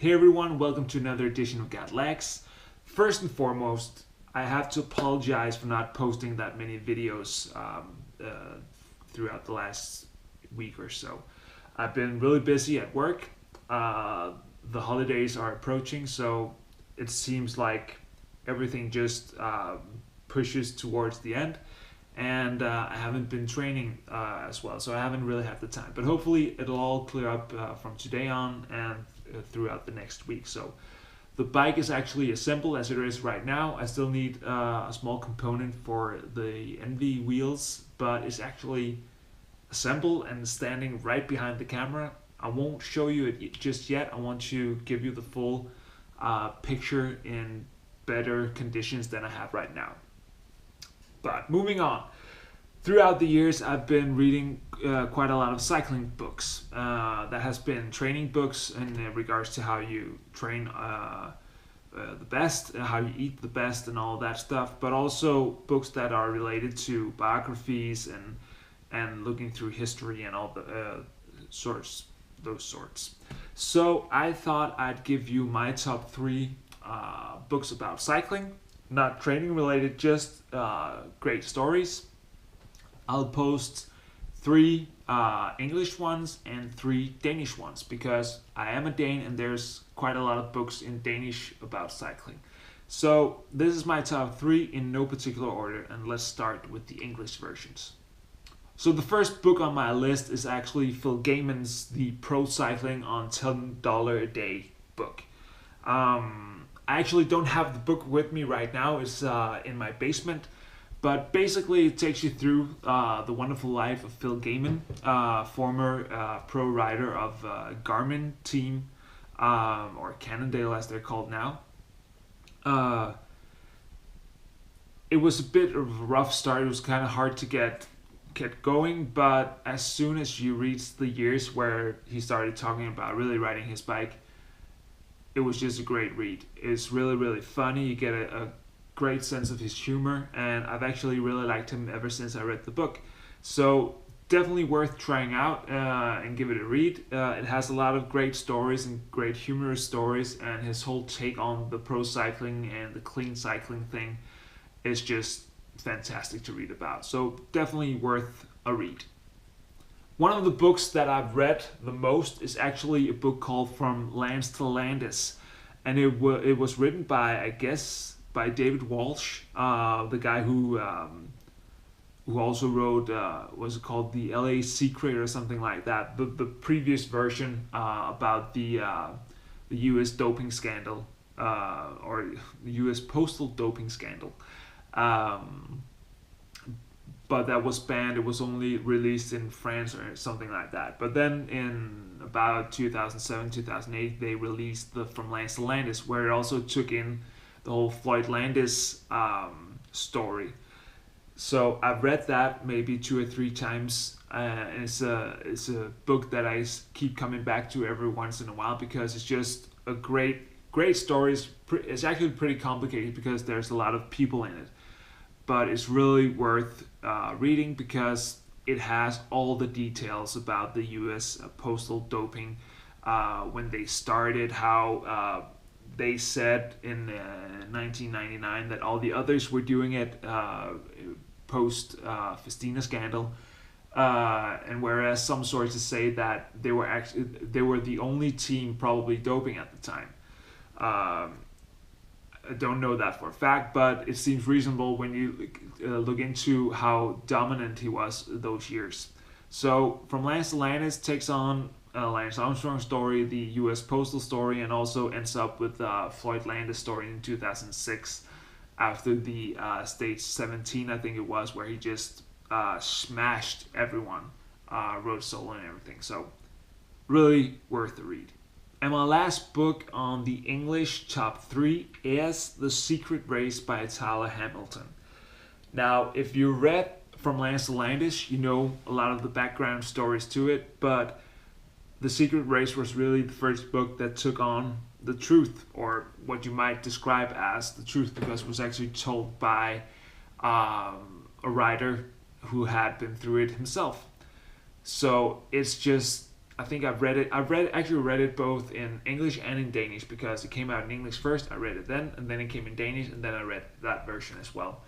Hey everyone, welcome to another edition of Gotlegs. First and foremost, I have to apologize for not posting that many videos throughout the last week or so. I've been really busy at work. The holidays are approaching, so it seems like everything just pushes towards the end. And I haven't been training as well, so I haven't really had the time. But hopefully, it'll all clear up from today on and throughout the next week. So the bike is actually as simple as it is right now. I still need a small component for the Envy wheels, but it's actually assembled and standing right behind the camera. I won't show you it just yet. I want to give you the full picture in better conditions than I have right now. But moving on. Throughout the years, I've been reading quite a lot of cycling books. That has been training books in regards to how you train the best, how you eat the best, and all that stuff. But also books that are related to biographies and looking through history and all the those sorts. So I thought I'd give you my top three books about cycling, not training related, just great stories. I'll post three English ones and three Danish ones because I am a Dane and there's quite a lot of books in Danish about cycling. So this is my top three in no particular order, and let's start with the English versions. So the first book on my list is actually Phil Gaiman's The Pro Cycling on $10 a Day book. I actually don't have the book with me right now. It's in my basement. But basically, it takes you through the wonderful life of Phil Gaiman, former pro rider of Garmin team, or Cannondale as they're called now. It was a bit of a rough start. It was kind of hard to get going, but as soon as you reach the years where he started talking about really riding his bike, it was just a great read. It's really, really funny. You get a great sense of his humor, and I've actually really liked him ever since I read the book. So definitely worth trying out and give it a read. It has a lot of great stories and great humorous stories, and his whole take on the pro cycling and the clean cycling thing is just fantastic to read about. So definitely worth a read. One of the books that I've read the most is actually a book called From Lands to Landis, and it was written by, by David Walsh, the guy who also wrote was it called The LA Secret or something like that. The previous version about the U.S. doping scandal or the U.S. postal doping scandal. But that was banned. It was only released in France or something like that. But then in about 2007, 2008, they released the From Lands to Landis, where it also took in the whole Floyd Landis story. So I've read that maybe 2 or 3 times, and it's a book that I keep coming back to every once in a while because it's just a great story. It's actually pretty complicated because there's a lot of people in it, but it's really worth reading because it has all the details about the U.S. postal doping, when they started, how they said in 1999 that all the others were doing it post Festina scandal, and whereas some sources say that they were the only team probably doping at the time. I don't know that for a fact, but it seems reasonable when you look into how dominant he was those years. So From Lands to Landis takes on Lance Armstrong story, the U.S. postal story, and also ends up with Floyd Landis story in 2006 after the stage 17, I think it was, where he just smashed everyone, rode solo and everything. So really worth the read. And my last book on the English top 3 is The Secret Race by Tyler Hamilton. Now, if you read From Lands to Landis, you know a lot of the background stories to it, but The Secret Race was really the first book that took on the truth, or what you might describe as the truth, because it was actually told by a writer who had been through it himself. So it's just I think I've read it. Actually read it both in English and in Danish because it came out in English first. I read it then, and then it came in Danish, and then I read that version as well.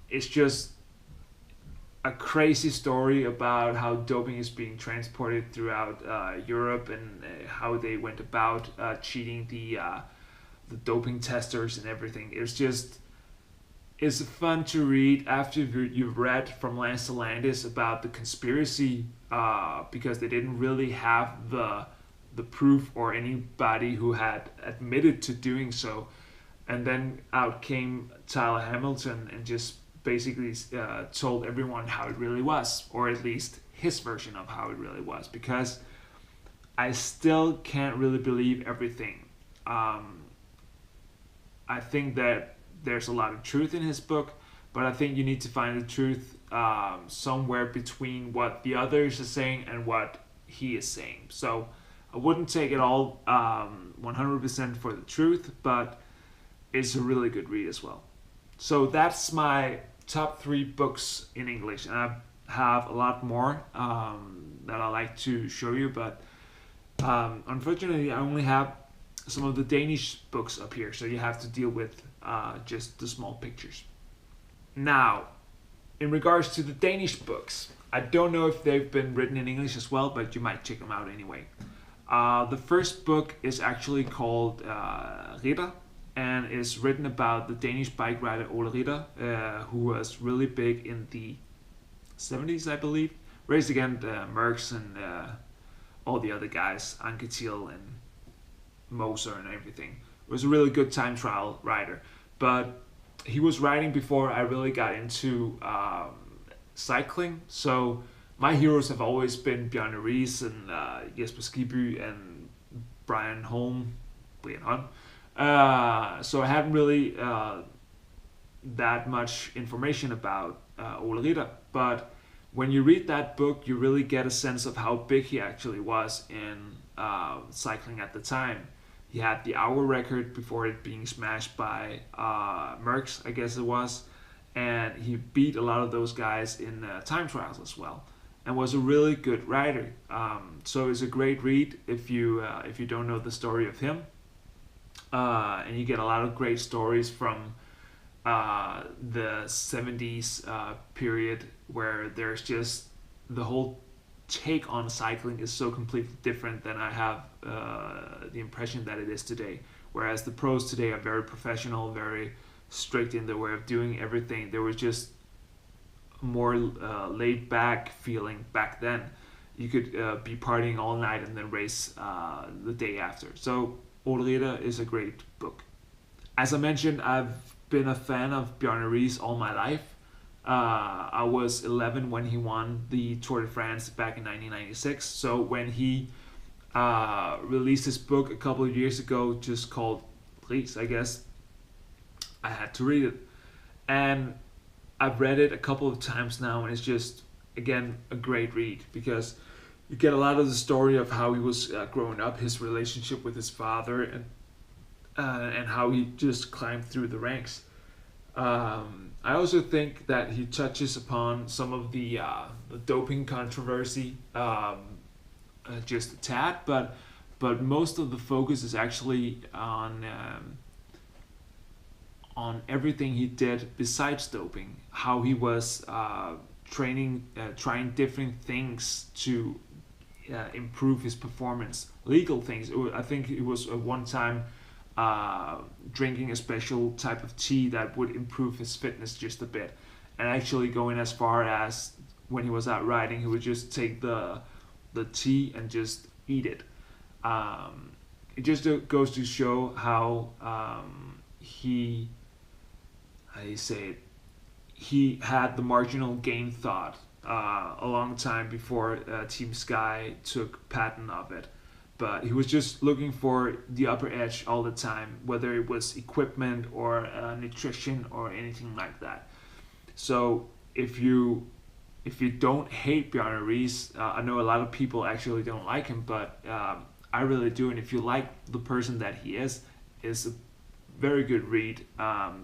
It's just a crazy story about how doping is being transported throughout Europe and how they went about cheating the doping testers and everything. It's fun to read after you've read from Landis about the conspiracy because they didn't really have the proof or anybody who had admitted to doing so. And then out came Tyler Hamilton and just basically told everyone how it really was, or at least his version of how it really was, because I still can't really believe everything. I think that there's a lot of truth in his book, but I think you need to find the truth somewhere between what the others are saying and what he is saying. So I wouldn't take it all 100% for the truth, but it's a really good read as well. So that's my top 3 books in English, and I have a lot more that I like to show you, but unfortunately I only have some of the Danish books up here, so you have to deal with just the small pictures. Now, in regards to the Danish books, I don't know if they've been written in English as well, but you might check them out anyway. The first book is actually called Hiba, and is written about the Danish bike rider Ole Ritter, who was really big in the 70s, I believe. Raced against Merckx and all the other guys, Anquetil and Moser and everything. It was a really good time trial rider. But he was riding before I really got into cycling. So my heroes have always been Bjarne Riis and Jesper Skibby and Brian Holm. So I hadn't really that much information about Ole Ritter. But when you read that book, you really get a sense of how big he actually was in cycling at the time. He had the hour record before it being smashed by Merckx, I guess it was, and he beat a lot of those guys in time trials as well, and was a really good rider. So it's a great read if you don't know the story of him, and you get a lot of great stories from the 70s period, where there's just the whole take on cycling is so completely different than I have the impression that it is today. Whereas the pros today are very professional, very strict in their way of doing everything. There was just more laid back feeling back then. You could be partying all night and then race the day after. So Ole Ritter is a great book. As I mentioned, I've been a fan of Bjarne Riis all my life. I was 11 when he won the Tour de France back in 1996. So when he released his book a couple of years ago, just called Riis, I guess, I had to read it. And I've read it a couple of times now, and it's just, again, a great read, because you get a lot of the story of how he was growing up, his relationship with his father, and how he just climbed through the ranks. I also think that he touches upon some of the doping controversy just a tad, but most of the focus is actually on everything he did besides doping, how he was training, trying different things to improve his performance, legal things. I think it was one time drinking a special type of tea that would improve his fitness just a bit, and actually going as far as when he was out riding, he would just take the tea and just eat it. It just goes to show how he had the marginal gain thought a long time before Team Sky took patent of it. But he was just looking for the upper edge all the time, whether it was equipment or nutrition or anything like that. So if you don't hate Bjarne Riis, I know a lot of people actually don't like him, but I really do. And if you like the person that he is a very good read,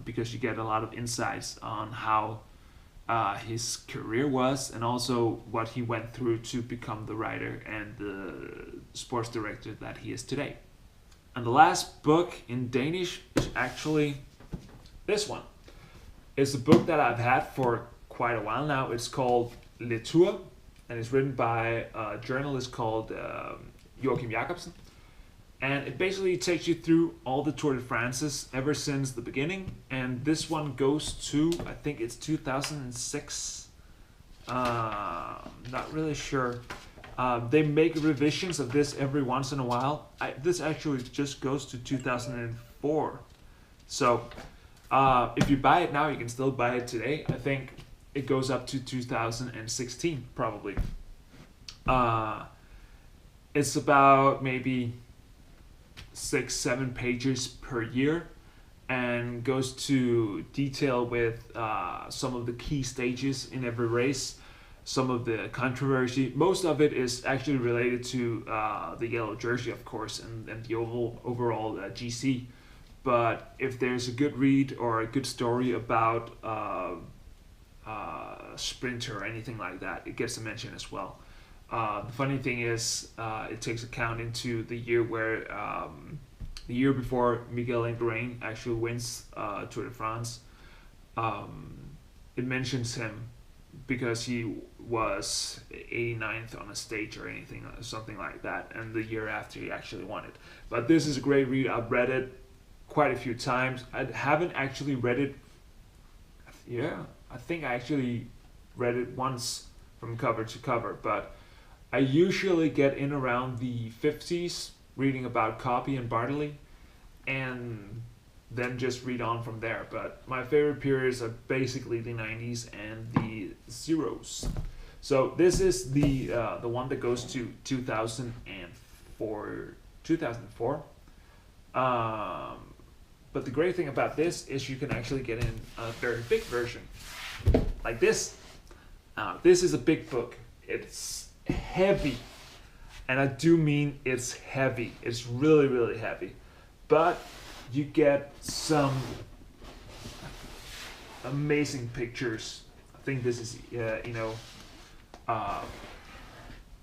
because you get a lot of insights on how his career was, and also what he went through to become the writer and the sports director that he is today. And the last book in Danish is actually this one. It's a book that I've had for quite a while now. It's called Matua, and it's written by a journalist called Joachim Jacobsen. And it basically takes you through all the Tour de France's ever since the beginning. And this one goes to, I think it's 2006. Not really sure. They make revisions of this every once in a while. This actually just goes to 2004. So if you buy it now, you can still buy it today. I think it goes up to 2016 probably. It's about maybe 6-7 pages per year, and goes to detail with some of the key stages in every race, some of the controversy. Most of it is actually related to the yellow jersey, of course, and the overall GC. But if there's a good read or a good story about sprinter or anything like that, it gets a mention as well. The funny thing is, it takes account into the year where the year before Miguel Indurain actually wins Tour de France. It mentions him because he was 89th on a stage or anything, something like that, and the year after he actually won it. But this is a great read. I've read it quite a few times. I haven't actually read it. Yeah, I think I actually read it once from cover to cover, but I usually get in around the 50s reading about Copy and Bartley, and then just read on from there. But my favorite periods are basically the 90s and the zeros. So this is the one that goes to 2004. But the great thing about this is you can actually get in a very big version, like this. This is a big book. It's heavy, and I do mean it's heavy. It's really, really heavy, but you get some amazing pictures. I think this is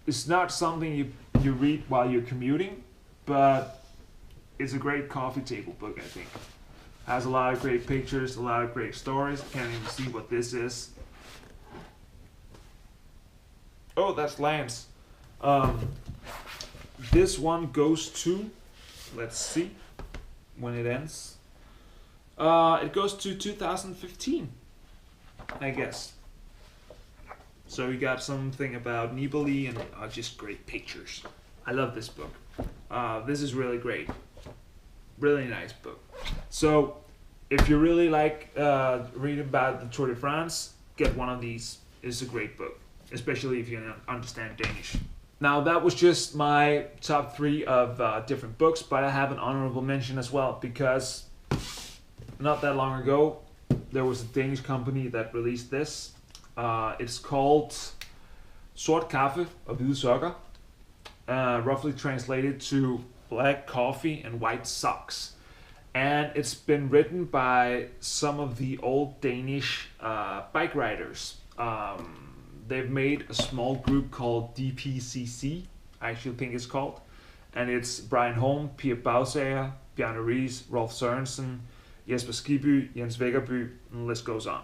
it's not something you read while you're commuting, but it's a great coffee table book. I think has a lot of great pictures, a lot of great stories. I can't even see what this is. Oh, that's Lance. This one goes to, let's see when it ends. It goes to 2015, I guess. So we got something about Nibali and just great pictures. I love this book. This is really great. Really nice book. So if you really like reading about the Tour de France, get one of these. It's a great book, especially if you understand Danish. Now that was just my top 3 of different books, but I have an honorable mention as well, because not that long ago there was a Danish company that released this. It's called Sort Kaffe og Hvide Sokker, roughly translated to Black Coffee and White Socks. And it's been written by some of the old Danish bike riders. They've made a small group called DPCC, I actually think it's called. And it's Brian Holm, Pia Bausager, Bjarne Ries, Rolf Sørensen, Jesper Skibby, Jens Veggerby, and the list goes on.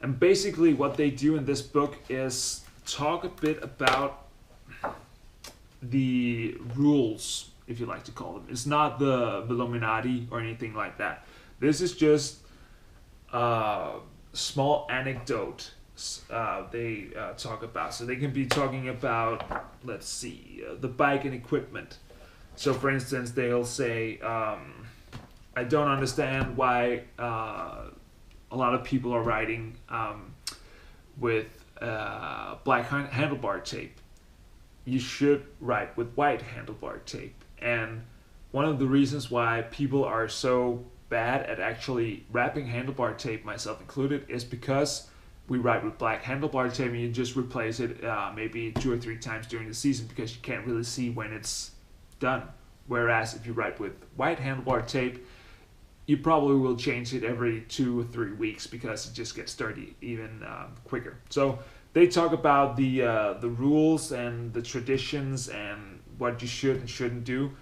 And basically what they do in this book is talk a bit about the rules, if you like to call them. It's not the Illuminati or anything like that. This is just a small anecdote they talk about. So they can be talking about, let's see, the bike and equipment. So for instance, they'll say, I don't understand why a lot of people are riding with black handlebar tape. You should ride with white handlebar tape. And one of the reasons why people are so bad at actually wrapping handlebar tape, myself included, is because we ride with black handlebar tape and you just replace it maybe 2 or 3 times during the season because you can't really see when it's done. Whereas if you ride with white handlebar tape, you probably will change it every 2 or 3 weeks because it just gets dirty even quicker. So they talk about the rules and the traditions and what you should and shouldn't do.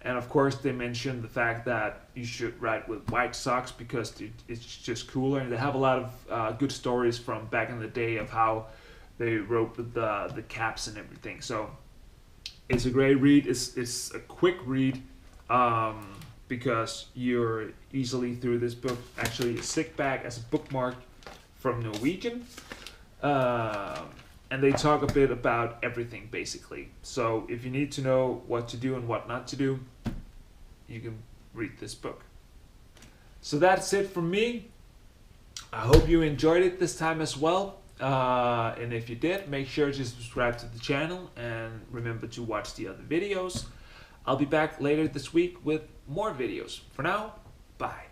And of course, they mention the fact that you should write with white socks because it's just cooler. And they have a lot of good stories from back in the day of how they wrote with the caps and everything. So it's a great read. It's a quick read because you're easily through this book. Actually, a sick bag as a bookmark from Norwegian. And they talk a bit about everything basically. So if you need to know what to do and what not to do, you can read this book. So that's it from me. I hope you enjoyed it this time as well. And if you did, make sure to subscribe to the channel and remember to watch the other videos. I'll be back later this week with more videos. For now, bye.